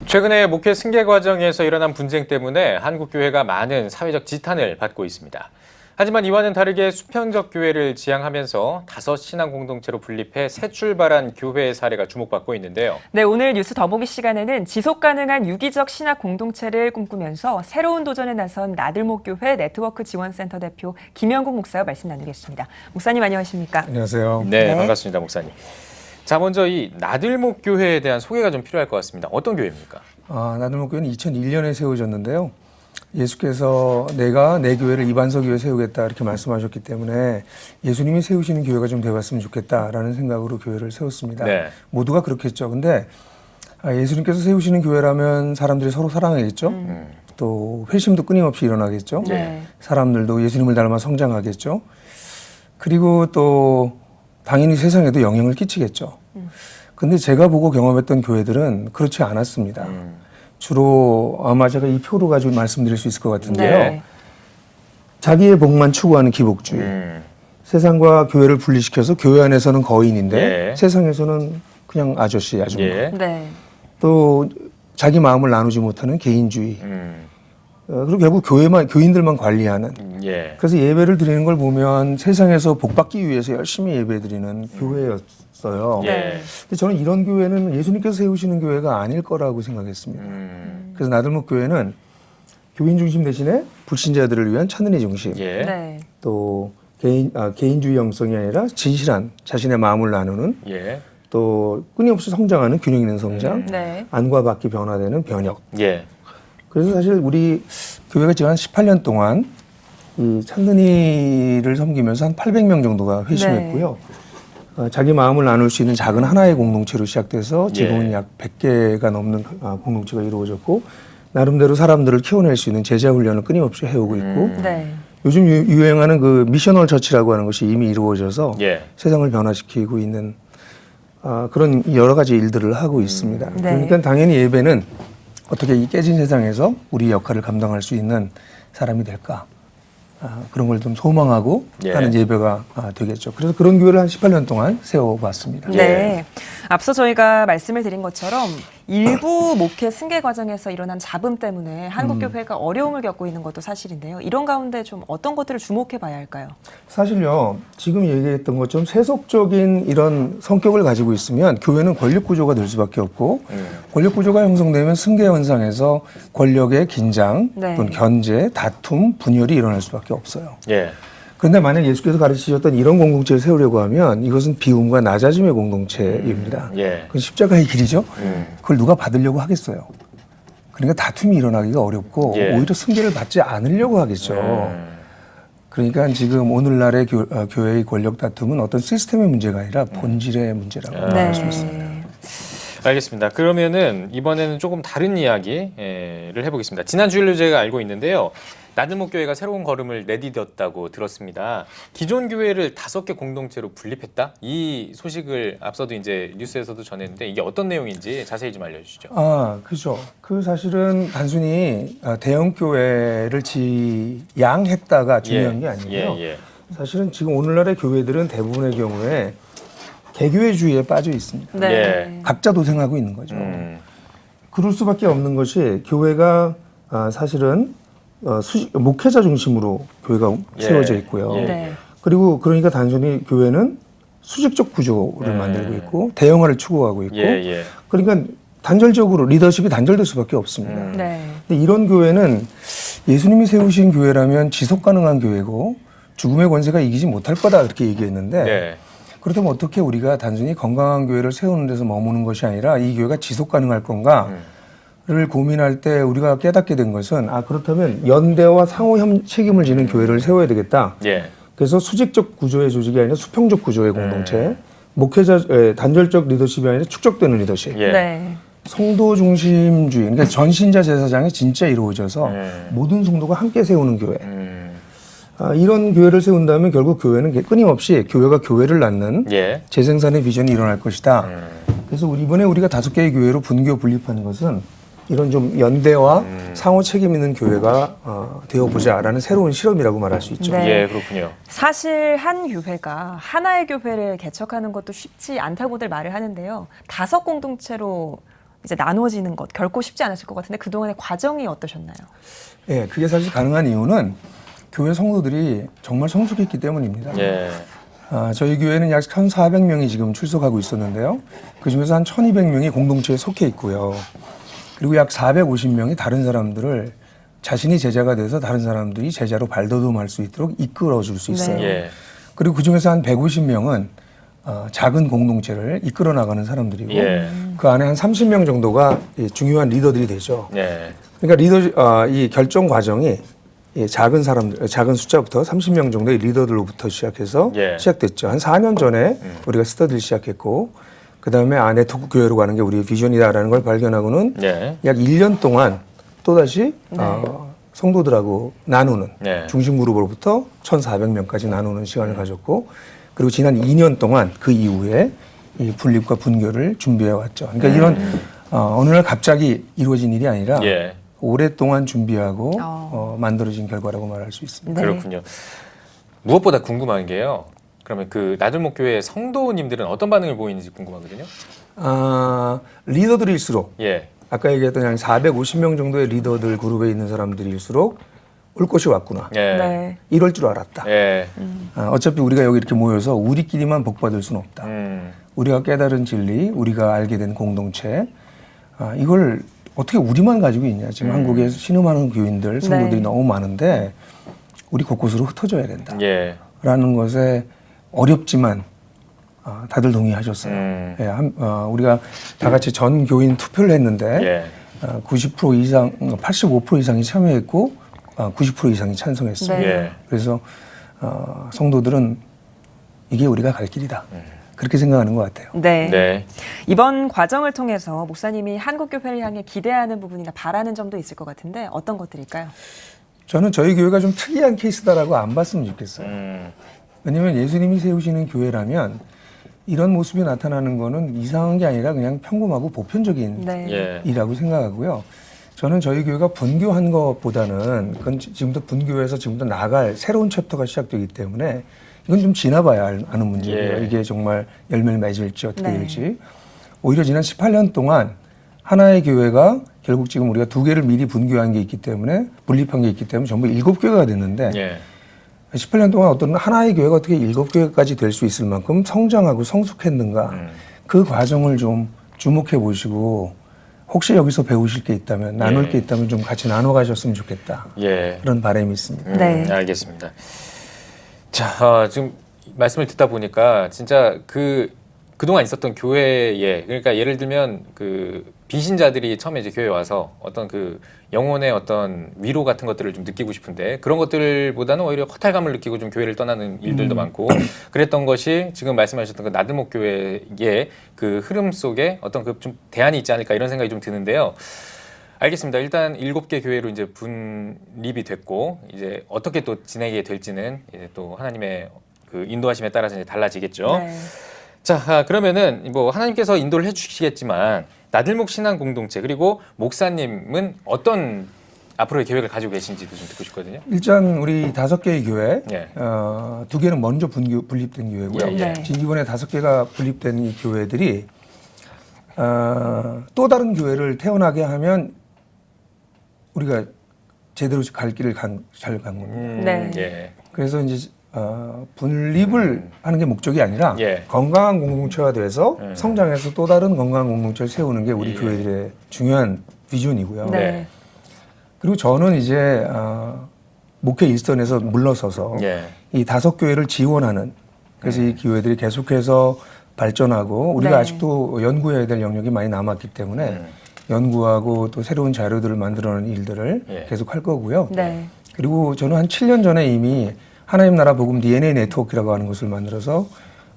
최근에 목회 승계 과정에서 일어난 분쟁 때문에 한국교회가 많은 사회적 지탄을 받고 있습니다. 하지만 이와는 다르게 수평적 교회를 지향하면서 5신앙 공동체로 분립해 새 출발한 교회의 사례가 주목받고 있는데요. 네, 오늘 뉴스 더보기 시간에는 지속 가능한 유기적 신학 공동체를 꿈꾸면서 새로운 도전에 나선 나들목교회 네트워크 지원센터 대표 김영국 목사와 말씀 나누겠습니다. 목사님 안녕하십니까? 안녕하세요. 네, 반갑습니다, 목사님. 자, 먼저 이 나들목교회에 대한 소개가 좀 필요할 것 같습니다. 어떤 교회입니까? 나들목교회는 2001년에 세워졌는데요. 예수께서 내가 내 교회를 이반석 교회 세우겠다 이렇게 말씀하셨기 때문에 예수님이 세우시는 교회가 좀 되었으면 좋겠다라는 생각으로 교회를 세웠습니다. 네. 모두가 그렇겠죠. 근데 예수님께서 세우시는 교회라면 사람들이 서로 사랑하겠죠. 또 회심도 끊임없이 일어나겠죠. 네. 사람들도 예수님을 닮아 성장하겠죠. 그리고 또 당연히 세상에도 영향을 끼치겠죠. 근데 제가 보고 경험했던 교회들은 그렇지 않았습니다. 주로 아마 제가 이 표로 가지고 말씀드릴 수 있을 것 같은데요. 네. 자기의 복만 추구하는 기복주의. 세상과 교회를 분리시켜서 교회 안에서는 거인인데 예. 세상에서는 그냥 아저씨, 아줌마. 예. 네. 또 자기 마음을 나누지 못하는 개인주의. 그리고 결국 교인들만 관리하는. 예. 그래서 예배를 드리는 걸 보면 세상에서 복받기 위해서 열심히 예배 드리는 교회였어요. 예. 근데 저는 이런 교회는 예수님께서 세우시는 교회가 아닐 거라고 생각했습니다. 그래서 나들목교회는 교인 중심 대신에 불신자들을 위한 찬은혜 중심. 예. 네. 또 개인주의 영성이 아니라 진실한 자신의 마음을 나누는 예. 또 끊임없이 성장하는 균형 있는 성장, 네. 안과 밖이 변화되는 변혁. 예. 그래서 사실 우리 교회가 지금 한 18년 동안 이 찬든이를 섬기면서 한 800명 정도가 회심했고요. 자기 마음을 나눌 수 있는 작은 하나의 공동체로 시작돼서 지금은 예. 약 100개가 넘는 공동체가 이루어졌고 나름대로 사람들을 키워낼 수 있는 제자 훈련을 끊임없이 해오고 있고 네. 요즘 유행하는 그 미셔널 처치라고 하는 것이 이미 이루어져서 예. 세상을 변화시키고 있는 그런 여러 가지 일들을 하고 있습니다. 네. 그러니까 당연히 예배는 어떻게 이 깨진 세상에서 우리 역할을 감당할 수 있는 사람이 될까? 그런 걸 좀 소망하고 예. 하는 예배가 되겠죠. 그래서 그런 교회를 한 18년 동안 세워봤습니다. 네. 앞서 저희가 말씀을 드린 것처럼 일부 목회 승계 과정에서 일어난 잡음 때문에 한국교회가 어려움을 겪고 있는 것도 사실인데요. 이런 가운데 좀 어떤 것들을 주목해 봐야 할까요? 사실요, 지금 얘기했던 것처럼 세속적인 이런 성격을 가지고 있으면 교회는 권력 구조가 될 수밖에 없고 권력 구조가 형성되면 승계 현상에서 권력의 긴장, 네. 또는 견제, 다툼, 분열이 일어날 수밖에 없어요. 예. 그런데 만약 예수께서 가르치셨던 이런 공동체를 세우려고 하면 이것은 비움과 낮아짐의 공동체입니다. 예. 그건 십자가의 길이죠. 그걸 누가 받으려고 하겠어요. 그러니까 다툼이 일어나기가 어렵고 예. 오히려 승계를 받지 않으려고 하겠죠. 그러니까 지금 오늘날의 교회의 권력 다툼은 어떤 시스템의 문제가 아니라 본질의 문제라고 할 수 있습니다. 알겠습니다. 그러면은 이번에는 조금 다른 이야기를 해보겠습니다. 지난 주일로 제가 알고 있는데요. 나들목교회가 새로운 걸음을 내디뎠다고 들었습니다. 기존 교회를 5개 공동체로 분립했다? 이 소식을 앞서도 이제 뉴스에서도 전했는데 이게 어떤 내용인지 자세히 좀 알려주시죠. 그죠. 그 사실은 단순히 대형 교회를 지양했다가 중요한 게 아니고요. 예. 사실은 지금 오늘날의 교회들은 대부분의 경우에 개교회주의에 빠져 있습니다. 네. 예. 각자 도생하고 있는 거죠. 그럴 수밖에 없는 것이 교회가 사실은 목회자 중심으로 교회가 예. 세워져 있고요. 예. 네. 그리고 그러니까 단순히 교회는 수직적 구조를 만들고 있고 대형화를 추구하고 있고 예. 그러니까 단절적으로 리더십이 단절될 수밖에 없습니다. 네. 근데 이런 교회는 예수님이 세우신 교회라면 지속 가능한 교회고 죽음의 권세가 이기지 못할 거다 이렇게 얘기했는데 예. 그렇다면 어떻게 우리가 단순히 건강한 교회를 세우는 데서 머무는 것이 아니라 이 교회가 지속 가능할 건가를 고민할 때 우리가 깨닫게 된 것은 그렇다면 연대와 상호 책임을 지는 교회를 세워야 되겠다. 예. 그래서 수직적 구조의 조직이 아니라 수평적 구조의 공동체, 목회자 단절적 리더십이 아니라 축적되는 리더십, 예. 네. 성도 중심주의, 그러니까 전신자 제사장이 진짜 이루어져서 모든 성도가 함께 세우는 교회. 이런 교회를 세운다면 결국 교회는 끊임없이 교회가 교회를 낳는 예. 재생산의 비전이 일어날 것이다. 그래서 이번에 우리가 5개의 교회로 분교 분립하는 것은 이런 좀 연대와 상호 책임 있는 교회가 되어보자라는 새로운 실험이라고 말할 수 있죠. 네. 예, 그렇군요. 사실 한 교회가 하나의 교회를 개척하는 것도 쉽지 않다고들 말을 하는데요. 5 공동체로 이제 나눠지는 것 결코 쉽지 않았을 것 같은데 그동안의 과정이 어떠셨나요? 예, 그게 사실 가능한 이유는 교회 성도들이 정말 성숙했기 때문입니다. 예. 저희 교회는 약 1,400명이 지금 출석하고 있었는데요. 그중에서 한 1,200명이 공동체에 속해 있고요. 그리고 약 450명이 다른 사람들을 자신이 제자가 돼서 다른 사람들이 제자로 발돋움할 수 있도록 이끌어줄 수 있어요. 네. 예. 그리고 그중에서 한 150명은 작은 공동체를 이끌어 나가는 사람들이고 예. 그 안에 한 30명 정도가 중요한 리더들이 되죠. 예. 그러니까 이 결정 과정이 작은 사람들, 작은 숫자부터 30명 정도의 리더들로부터 시작해서 예. 시작됐죠. 한 4년 전에 우리가 스터디를 시작했고, 그 다음에 네트워크 교회로 가는 게 우리의 비전이다라는 걸 발견하고는 예. 약 1년 동안 또다시 성도들하고 나누는 네. 중심 그룹으로부터 1,400명까지 나누는 시간을 가졌고, 그리고 지난 2년 동안 그 이후에 이 분립과 분교를 준비해 왔죠. 그러니까 이런 어느 날 갑자기 이루어진 일이 아니라 예. 오랫동안 준비하고 만들어진 결과라고 말할 수 있습니다. 네. 그렇군요. 무엇보다 궁금한 게요. 그러면 그 나들목교회 성도님들은 어떤 반응을 보이는지 궁금하거든요. 리더들일수록 예. 아까 얘기했던 한 450명 정도의 리더들 그룹에 있는 사람들일수록 올 것이 왔구나. 예. 네. 이럴 줄 알았다. 예. 어차피 우리가 여기 이렇게 모여서 우리끼리만 복받을 수는 없다. 우리가 깨달은 진리, 우리가 알게 된 공동체, 이걸 어떻게 우리만 가지고 있냐. 지금 한국에 신음하는 교인들, 성도들이 네. 너무 많은데 우리 곳곳으로 흩어져야 된다. 예. 라는 것에 어렵지만 다들 동의하셨어요. 예, 우리가 다 같이 전 교인 투표를 했는데 예. 90% 이상, 85% 이상이 참여했고 90% 이상이 찬성했어요. 네. 예. 그래서 성도들은 이게 우리가 갈 길이다. 그렇게 생각하는 것 같아요. 네. 네. 이번 과정을 통해서 목사님이 한국교회를 향해 기대하는 부분이나 바라는 점도 있을 것 같은데 어떤 것들일까요? 저는 저희 교회가 좀 특이한 케이스다라고 안 봤으면 좋겠어요. 음. 왜냐하면 예수님이 세우시는 교회라면 이런 모습이 나타나는 거는 이상한 게 아니라 그냥 평범하고 보편적인 네. 예. 이라고 생각하고요. 저는 저희 교회가 분교한 것보다는 그건 지금부터 분교해서 지금부터 나갈 새로운 챕터가 시작되기 때문에 이건 좀 지나봐야 아는 문제예요. 예. 이게 정말 열매를 맺을지 어떻게 네. 될지. 오히려 지난 18년 동안 하나의 교회가 결국 지금 우리가 2개를 미리 분교한 게 있기 때문에 분립한 게 있기 때문에 전부 7교회가 됐는데 예. 18년 동안 어떤 하나의 교회가 어떻게 7교회까지 될 수 있을 만큼 성장하고 성숙했는가 그 과정을 좀 주목해 보시고 혹시 여기서 배우실 게 있다면 나눌 예. 게 있다면 좀 같이 나눠 가셨으면 좋겠다. 예. 그런 바람이 있습니다. 네. 알겠습니다. 자, 지금 말씀을 듣다 보니까 진짜 그동안 있었던 교회에, 그러니까 예를 들면 그 비신자들이 처음에 이제 교회에 와서 어떤 그 영혼의 어떤 위로 같은 것들을 좀 느끼고 싶은데 그런 것들보다는 오히려 허탈감을 느끼고 좀 교회를 떠나는 일들도 많고 그랬던 것이 지금 말씀하셨던 그 나들목 교회의 그 흐름 속에 어떤 그 좀 대안이 있지 않을까 이런 생각이 좀 드는데요. 알겠습니다. 일단 7개 교회로 이제 분립이 됐고 이제 어떻게 또 지내게 될지는 이제 또 하나님의 그 인도하심에 따라서 이제 달라지겠죠. 네. 자, 그러면은 뭐 하나님께서 인도를 해주시겠지만 나들목 신앙 공동체 그리고 목사님은 어떤 앞으로의 계획을 가지고 계신지도 좀 듣고 싶거든요. 일단 우리 5개의 교회, 예. 2개는 먼저 분립된 교회고요. 예, 예. 네. 지금 이번에 5개가 분립된 이 교회들이 또 다른 교회를 태어나게 하면 우리가 제대로 갈 길을 잘 간 겁니다. 네. 예. 그래서 이제 분립을 하는 게 목적이 아니라 예. 건강한 공동체가 돼서 성장해서 또 다른 건강한 공동체를 세우는 게 우리 예. 교회들의 중요한 비전이고요. 네. 그리고 저는 이제 목회 일선에서 물러서서 예. 이 5교회를 지원하는 그래서 이 교회들이 계속해서 발전하고 우리가 네. 아직도 연구해야 될 영역이 많이 남았기 때문에 연구하고 또 새로운 자료들을 만들어내는 일들을 예. 계속 할 거고요. 네. 그리고 저는 한 7년 전에 이미 하나님 나라 복음 DNA 네트워크라고 하는 것을 만들어서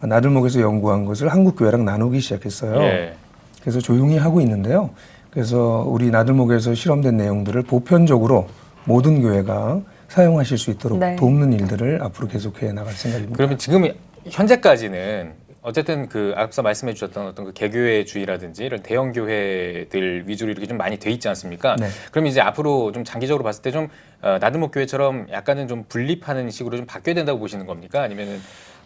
나들목에서 연구한 것을 한국 교회랑 나누기 시작했어요. 예. 그래서 조용히 하고 있는데요. 그래서 우리 나들목에서 실험된 내용들을 보편적으로 모든 교회가 사용하실 수 있도록 네. 돕는 일들을 앞으로 계속해 나갈 생각입니다. 그러면 지금 현재까지는 어쨌든 그 앞서 말씀해 주셨던 어떤 그 개교회주의라든지 이런 대형 교회들 위주로 이렇게 좀 많이 돼 있지 않습니까? 네. 그럼 이제 앞으로 좀 장기적으로 봤을 때 좀 나들목 교회처럼 약간은 좀 분립하는 식으로 좀 바뀌어야 된다고 보시는 겁니까? 아니면은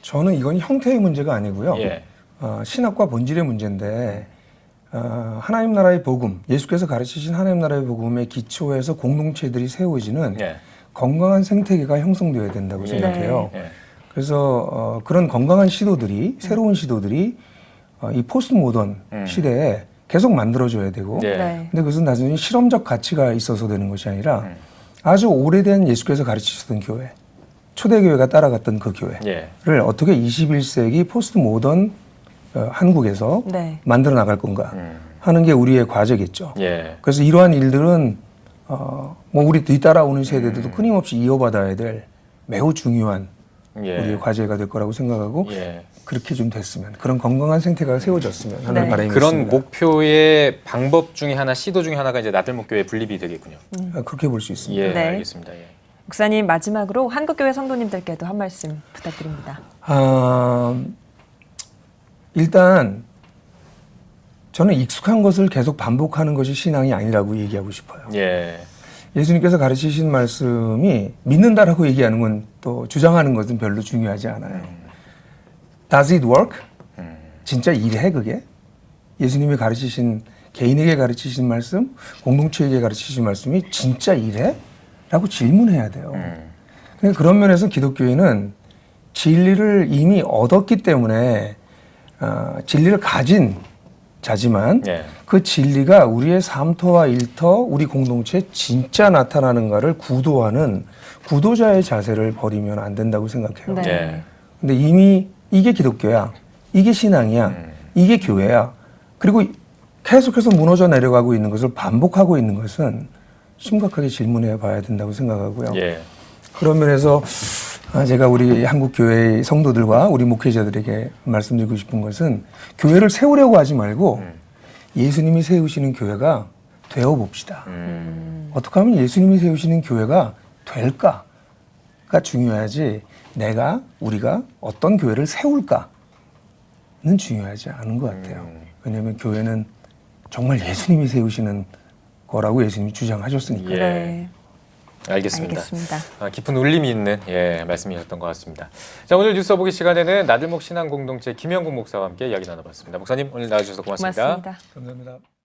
저는 이건 형태의 문제가 아니고요. 예. 신학과 본질의 문제인데 하나님 나라의 복음, 예수께서 가르치신 하나님 나라의 복음의 기초에서 공동체들이 세워지는 예. 건강한 생태계가 형성되어야 된다고 예. 생각해요. 예. 그래서 그런 건강한 시도들이 새로운 시도들이 이 포스트 모던 시대에 계속 만들어져야 되고 예. 네. 근데 그것은 단순히 실험적 가치가 있어서 되는 것이 아니라 아주 오래된 예수께서 가르치셨던 교회, 초대교회가 따라갔던 그 교회를 예. 어떻게 21세기 포스트 모던 한국에서 네. 만들어 나갈 건가 하는 게 우리의 과제겠죠. 예. 그래서 이러한 일들은 뭐 우리 뒤따라오는 세대들도 끊임없이 이어받아야 될 매우 중요한 예. 우리의 과제가 될 거라고 생각하고 예. 그렇게 좀 됐으면 그런 건강한 생태가 세워졌으면 하는 네. 바람이 그런 있습니다. 목표의 방법 중에 하나, 시도 중에 하나가 이제 나들목교회 분립이 되겠군요. 그렇게 볼 수 있습니다. 예, 네. 알겠습니다. 예. 목사님 마지막으로 한국교회 성도님들께도 한 말씀 부탁드립니다. 일단 저는 익숙한 것을 계속 반복하는 것이 신앙이 아니라고 얘기하고 싶어요. 예. 예수님께서 가르치신 말씀이 믿는다라고 얘기하는 건 또 주장하는 것은 별로 중요하지 않아요. Does it work? 진짜 일해 그게? 예수님이 가르치신 개인에게 가르치신 말씀, 공동체에게 가르치신 말씀이 진짜 일해? 라고 질문해야 돼요. 그러니까 그런 면에서 기독교인은 진리를 이미 얻었기 때문에 진리를 가진 자지만 예. 그 진리가 우리의 삶터와 일터, 우리 공동체에 진짜 나타나는가를 구도하는 구도자의 자세를 버리면 안 된다고 생각해요. 네. 예. 근데 이미 이게 기독교야, 이게 신앙이야, 이게 교회야. 그리고 계속해서 무너져 내려가고 있는 것을 반복하고 있는 것은 심각하게 질문해 봐야 된다고 생각하고요. 예. 그런 면에서 제가 우리 한국 교회의 성도들과 우리 목회자들에게 말씀드리고 싶은 것은 교회를 세우려고 하지 말고 예수님이 세우시는 교회가 되어 봅시다. 어떻게 하면 예수님이 세우시는 교회가 될까가 중요하지 우리가 어떤 교회를 세울까는 중요하지 않은 것 같아요. 왜냐하면 교회는 정말 예수님이 세우시는 거라고 예수님이 주장하셨으니까. 예. 네. 알겠습니다. 알겠습니다. 깊은 울림이 있는 말씀이셨던 것 같습니다. 자, 오늘 뉴스 보기 시간에는 나들목 신앙공동체 김영국 목사와 함께 이야기 나눠봤습니다. 목사님 오늘 나와주셔서 고맙습니다. 고맙습니다. 감사합니다.